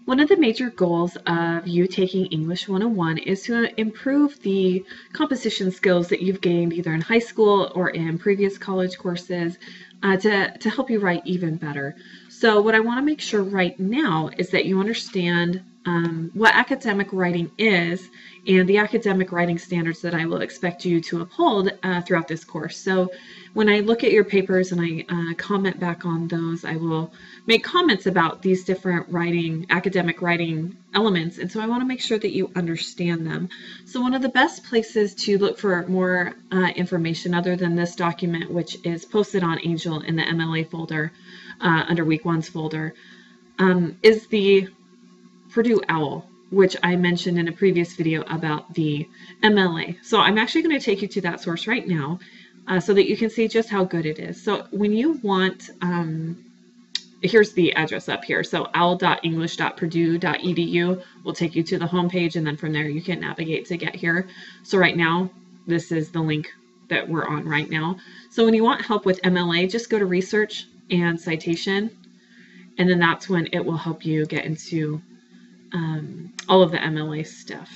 One of the major goals of you taking English 101 is to improve the composition skills that you've gained either in high school or in previous college courses to help you write even better. So what I want to make sure right now is that you understand what academic writing is and the academic writing standards that I will expect you to uphold throughout this course. So when I look at your papers and I comment back on those, I will make comments about these different academic writing elements, and so I want to make sure that you understand them. So one of the best places to look for more information other than this document, which is posted on Angel in the MLA folder under Week 1's folder, is the Purdue OWL, which I mentioned in a previous video about the MLA. So I'm actually going to take you to that source right now so that you can see just how good it is. So when you want, here's the address up here. So owl.english.purdue.edu will take you to the home page, and then from there you can navigate to get here. So right now, this is the link that we're on right now. So when you want help with MLA, just go to research and citation, and then that's when it will help you get into all of the MLA stuff.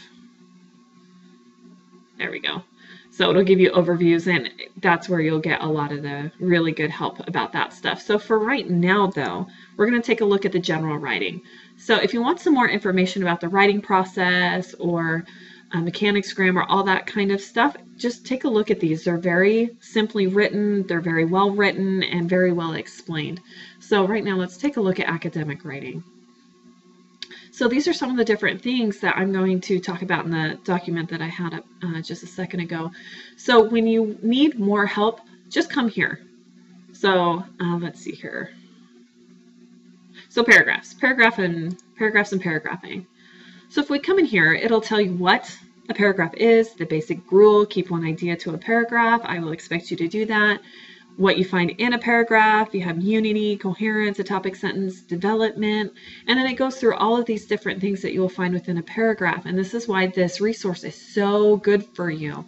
There we go. So it'll give you overviews, and that's where you'll get a lot of the really good help about that stuff. So for right now, though, we're going to take a look at the general writing. So if you want some more information about the writing process or mechanics, grammar, all that kind of stuff, just take a look at these. They're very simply written, they're very well written, and very well explained. So right now, let's take a look at academic writing. So these are some of the different things that I'm going to talk about in the document that I had up just a second ago. So when you need more help, just come here. So let's see here. So paragraphs and paragraphing. So if we come in here, it'll tell you what a paragraph is, the basic rule, keep one idea to a paragraph. I will expect you to do that. What you find in a paragraph, you have unity, coherence, a topic, sentence, development, and then it goes through all of these different things that you will find within a paragraph. And this is why this resource is so good for you.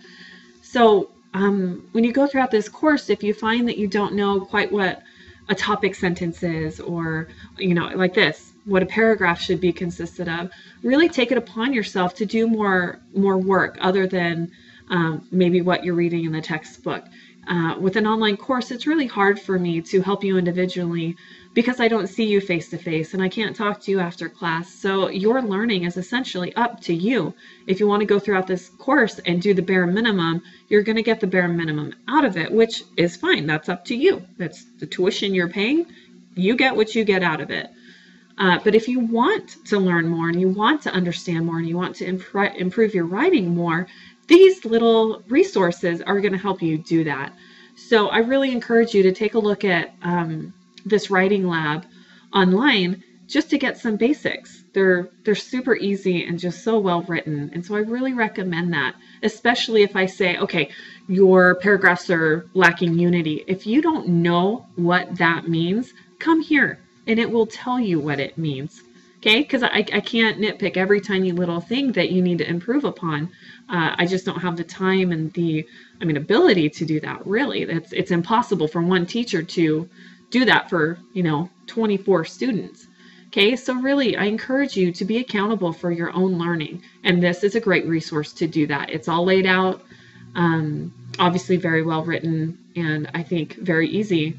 So when you go throughout this course, if you find that you don't know quite what a topic sentence is, or, you know, like this, what a paragraph should be consisted of, really take it upon yourself to do more work other than maybe what you're reading in the textbook. With an online course, it's really hard for me to help you individually because I don't see you face to face and I can't talk to you after class. So your learning is essentially up to you. If you want to go throughout this course and do the bare minimum, you're going to get the bare minimum out of it, which is fine. That's up to you. That's the tuition you're paying. You get what you get out of it. But if you want to learn more and you want to understand more and you want to improve your writing more, these little resources are going to help you do that. So I really encourage you to take a look at this writing lab online just to get some basics. They're super easy and just so well written. And so I really recommend that, especially if I say, okay, your paragraphs are lacking unity. If you don't know what that means, come here and it will tell you what it means. Okay, because I can't nitpick every tiny little thing that you need to improve upon. I just don't have the time and the ability to do that, really. It's impossible for one teacher to do that for 24 students. Okay, so really I encourage you to be accountable for your own learning, and this is a great resource to do that. It's all laid out, obviously very well written, and I think very easy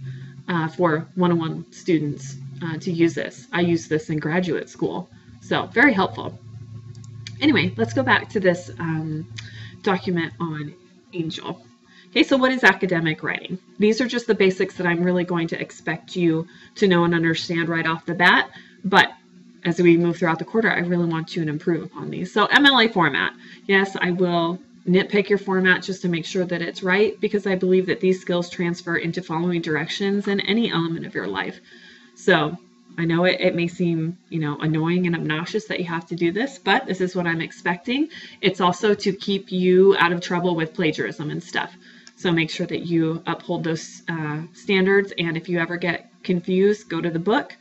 for one-on-one students to use this. I use this in graduate school, so very helpful. Anyway, let's go back to this document on Angel. Okay, so what is academic writing? These are just the basics that I'm really going to expect you to know and understand right off the bat, but as we move throughout the quarter, I really want you to improve upon these. So MLA format. Yes, I will nitpick your format just to make sure that it's right, because I believe that these skills transfer into following directions in any element of your life. So I know it may seem, annoying and obnoxious that you have to do this, but this is what I'm expecting. It's also to keep you out of trouble with plagiarism and stuff. So make sure that you uphold those standards. And if you ever get confused, go to the book,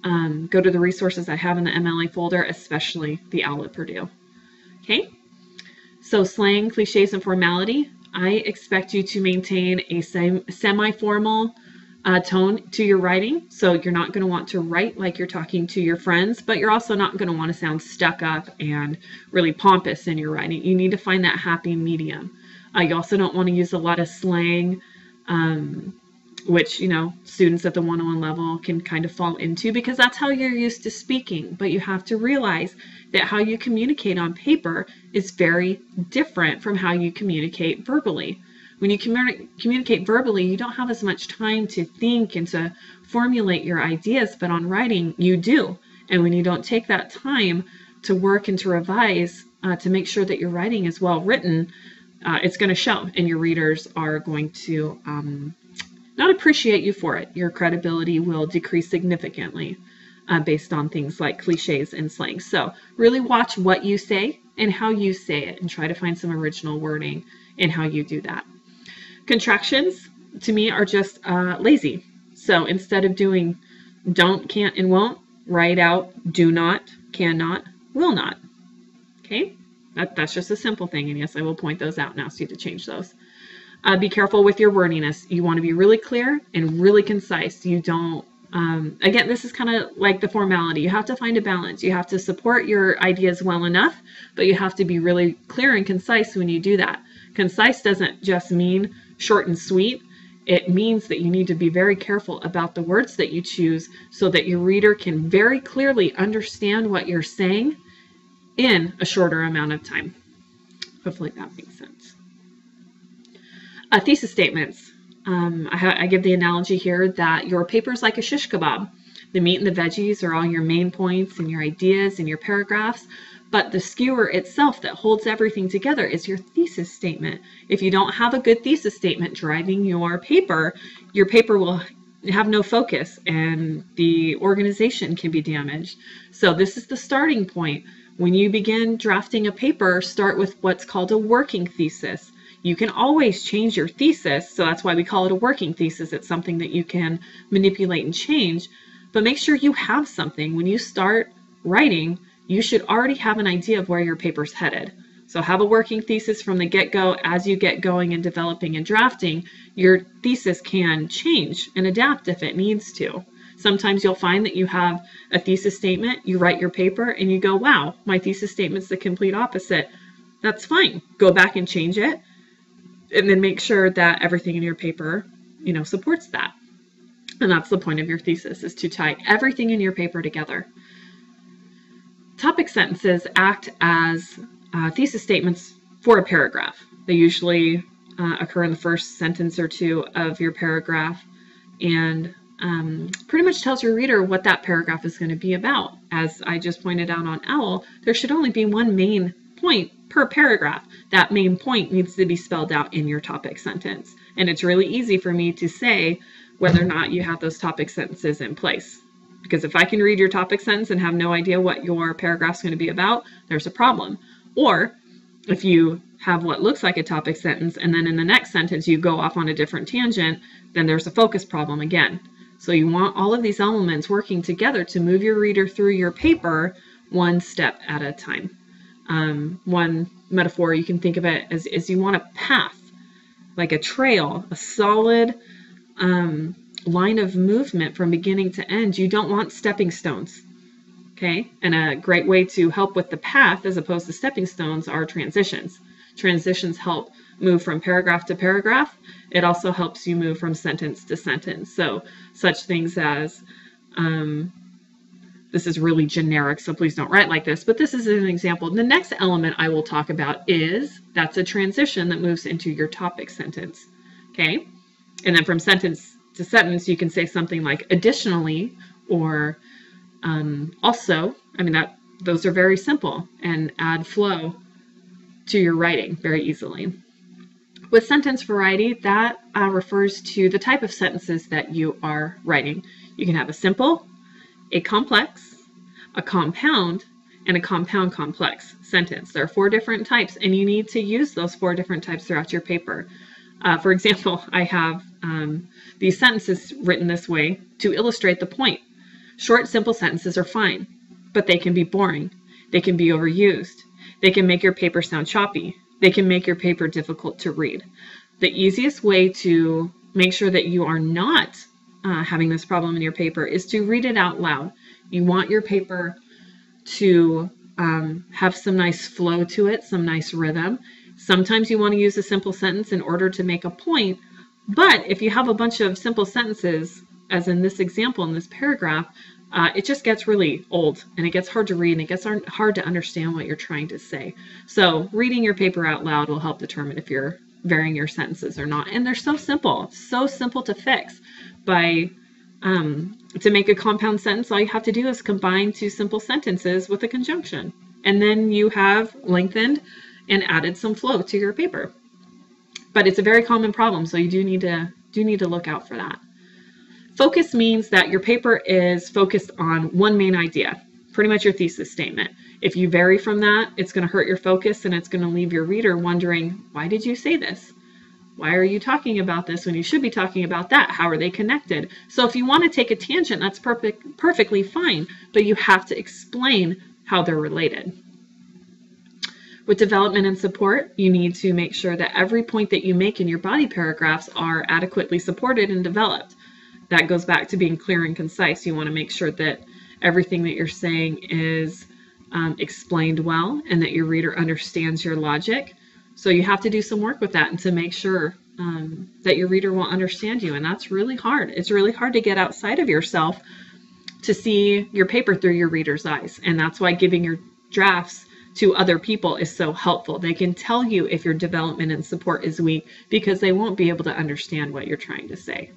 go to the resources I have in the MLA folder, especially the OWL at Purdue. Okay. So slang, cliches, and formality. I expect you to maintain a semi-formal tone to your writing. So you're not going to want to write like you're talking to your friends, but you're also not going to want to sound stuck up and really pompous in your writing. You need to find that happy medium. You also don't want to use a lot of slang, which, you know, students at the 101 level can kind of fall into because that's how you're used to speaking. But you have to realize that how you communicate on paper is very different from how you communicate verbally. When you communicate verbally, you don't have as much time to think and to formulate your ideas, but on writing, you do. And when you don't take that time to work and to revise, to make sure that your writing is well written, it's going to show, and your readers are going to not appreciate you for it. Your credibility will decrease significantly based on things like cliches and slang. So really watch what you say and how you say it, and try to find some original wording in how you do that. Contractions, to me, are just lazy. So instead of doing don't, can't, and won't, write out do not, cannot, will not. Okay? That's just a simple thing. And yes, I will point those out and ask you to change those. Be careful with your wordiness. You want to be really clear and really concise. You don't, again, this is kind of like the formality. You have to find a balance. You have to support your ideas well enough, but you have to be really clear and concise when you do that. Concise doesn't just mean short and sweet. It means that you need to be very careful about the words that you choose so that your reader can very clearly understand what you're saying in a shorter amount of time. Hopefully that makes sense. Thesis statements. I give the analogy here that your paper is like a shish kebab. The meat and the veggies are all your main points and your ideas and your paragraphs, but the skewer itself that holds everything together is your thesis statement. If you don't have a good thesis statement driving your paper will have no focus and the organization can be damaged. So this is the starting point. When you begin drafting a paper, start with what's called a working thesis. You can always change your thesis, so that's why we call it a working thesis. It's something that you can manipulate and change, but make sure you have something. When you start writing, you should already have an idea of where your paper's headed. So have a working thesis from the get-go. As you get going and developing and drafting, your thesis can change and adapt if it needs to. Sometimes you'll find that you have a thesis statement, you write your paper, and you go, wow, my thesis statement's the complete opposite. That's fine. Go back and change it, and then make sure that everything in your paper, supports that. And that's the point of your thesis, is to tie everything in your paper together. Topic sentences act as thesis statements for a paragraph. They usually occur in the first sentence or two of your paragraph, and pretty much tells your reader what that paragraph is going to be about. As I just pointed out on OWL, there should only be one main point per paragraph. That main point needs to be spelled out in your topic sentence. And it's really easy for me to say whether or not you have those topic sentences in place. Because if I can read your topic sentence and have no idea what your paragraph's going to be about, there's a problem. Or if you have what looks like a topic sentence and then in the next sentence you go off on a different tangent, then there's a focus problem again. So you want all of these elements working together to move your reader through your paper one step at a time. One metaphor you can think of it as you want a path, like a trail, a solid line of movement from beginning to end. You don't want stepping stones. Okay, and a great way to help with the path as opposed to stepping stones are transitions. Transitions help move from paragraph to paragraph. It also helps you move from sentence to sentence. So such things as, this is really generic, so please don't write like this, but this is an example. The next element I will talk about that's a transition that moves into your topic sentence. Okay, and then from sentence to sentence, you can say something like additionally, or also. Those are very simple and add flow to your writing very easily. With sentence variety, that refers to the type of sentences that you are writing. You can have a simple, a complex, a compound, and a compound complex sentence. There are 4 different types, and you need to use those 4 different types throughout your paper. For example, I have these sentences written this way to illustrate the point. Short, simple sentences are fine, but they can be boring. They can be overused. They can make your paper sound choppy. They can make your paper difficult to read. The easiest way to make sure that you are not having this problem in your paper is to read it out loud. You want your paper to have some nice flow to it, some nice rhythm. Sometimes you want to use a simple sentence in order to make a point, but if you have a bunch of simple sentences, as in this example, in this paragraph, it just gets really old and it gets hard to read and it gets hard to understand what you're trying to say. So reading your paper out loud will help determine if you're varying your sentences or not. And they're so simple to fix. To make a compound sentence, all you have to do is combine two simple sentences with a conjunction. And then you have lengthened and added some flow to your paper. But it's a very common problem, so you do need to look out for that. Focus means that your paper is focused on one main idea, pretty much your thesis statement. If you vary from that, it's going to hurt your focus and it's going to leave your reader wondering, why did you say this? Why are you talking about this when you should be talking about that? How are they connected? So if you want to take a tangent, that's perfectly fine, but you have to explain how they're related. With development and support, you need to make sure that every point that you make in your body paragraphs are adequately supported and developed. That goes back to being clear and concise. You want to make sure that everything that you're saying is explained well and that your reader understands your logic. So you have to do some work with that and to make sure that your reader will understand you. And that's really hard. It's really hard to get outside of yourself to see your paper through your reader's eyes. And that's why giving your drafts to other people is so helpful. They can tell you if your development and support is weak because they won't be able to understand what you're trying to say.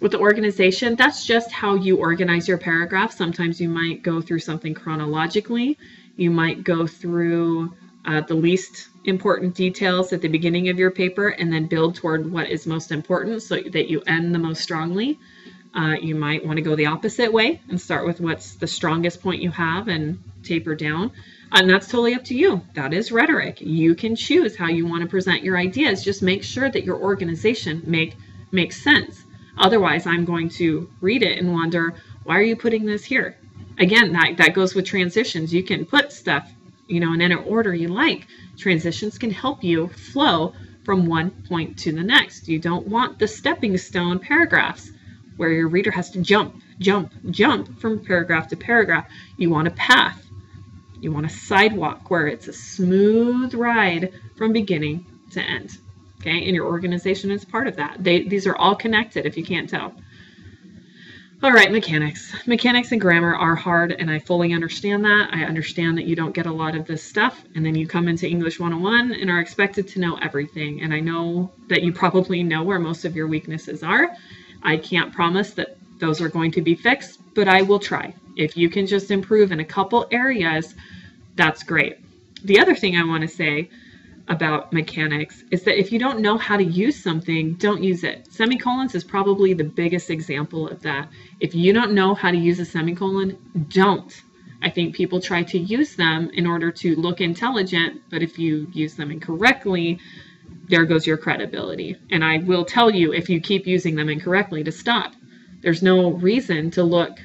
With the organization, that's just how you organize your paragraph. Sometimes you might go through something chronologically. You might go through the least important details at the beginning of your paper and then build toward what is most important so that you end the most strongly. You might want to go the opposite way and start with what's the strongest point you have and taper down. And that's totally up to you. That is rhetoric. You can choose how you want to present your ideas. Just make sure that your organization makes sense. Otherwise, I'm going to read it and wonder, why are you putting this here? Again, that goes with transitions. You can put stuff, in any order you like. Transitions can help you flow from one point to the next. You don't want the stepping stone paragraphs where your reader has to jump from paragraph to paragraph. You want a path. You want a sidewalk where it's a smooth ride from beginning to end. Okay, and your organization is part of that. These are all connected if you can't tell. All right, mechanics. Mechanics and grammar are hard, and I fully understand that. I understand that you don't get a lot of this stuff, and then you come into English 101 and are expected to know everything. And I know that you probably know where most of your weaknesses are. I can't promise that those are going to be fixed, but I will try. If you can just improve in a couple areas, that's great. The other thing I want to say about mechanics is that if you don't know how to use something, don't use it. Semicolons is probably the biggest example of that. If you don't know how to use a semicolon, don't. I think people try to use them in order to look intelligent, but if you use them incorrectly, there goes your credibility. And I will tell you, if you keep using them incorrectly, to stop. There's no reason to look,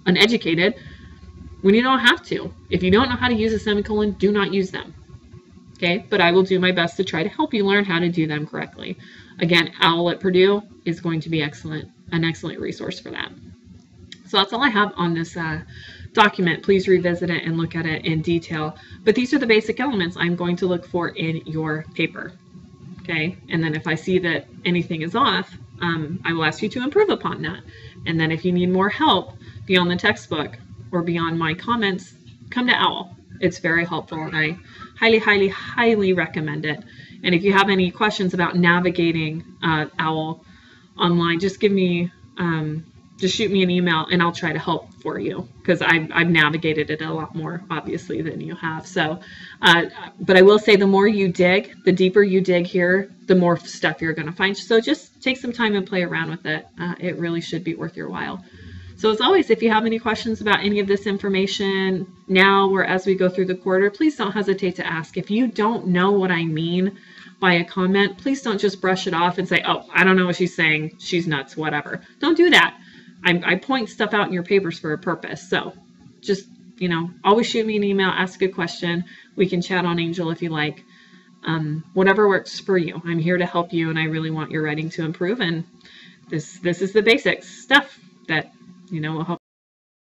uneducated when you don't have to. If you don't know how to use a semicolon, do not use them. Okay, but I will do my best to try to help you learn how to do them correctly. Again, OWL at Purdue is going to be an excellent resource for that. So that's all I have on this document. Please revisit it and look at it in detail. But these are the basic elements I'm going to look for in your paper. Okay, and then if I see that anything is off, I will ask you to improve upon that. And then if you need more help beyond the textbook or beyond my comments, come to OWL. It's very helpful, and I highly, highly, highly recommend it. And if you have any questions about navigating OWL online, just shoot me an email, and I'll try to help for you, because I've navigated it a lot more, obviously, than you have. So, but I will say, the more you dig, the deeper you dig here, the more stuff you're going to find. So just take some time and play around with it. It really should be worth your while. So as always, if you have any questions about any of this information now or as we go through the quarter, please don't hesitate to ask. If you don't know what I mean by a comment, please don't just brush it off and say, oh, I don't know what she's saying, she's nuts, whatever. Don't do that. I point stuff out in your papers for a purpose. So just, always shoot me an email, ask a question. We can chat on Angel if you like. Whatever works for you. I'm here to help you, and I really want your writing to improve. And this is the basic stuff that will help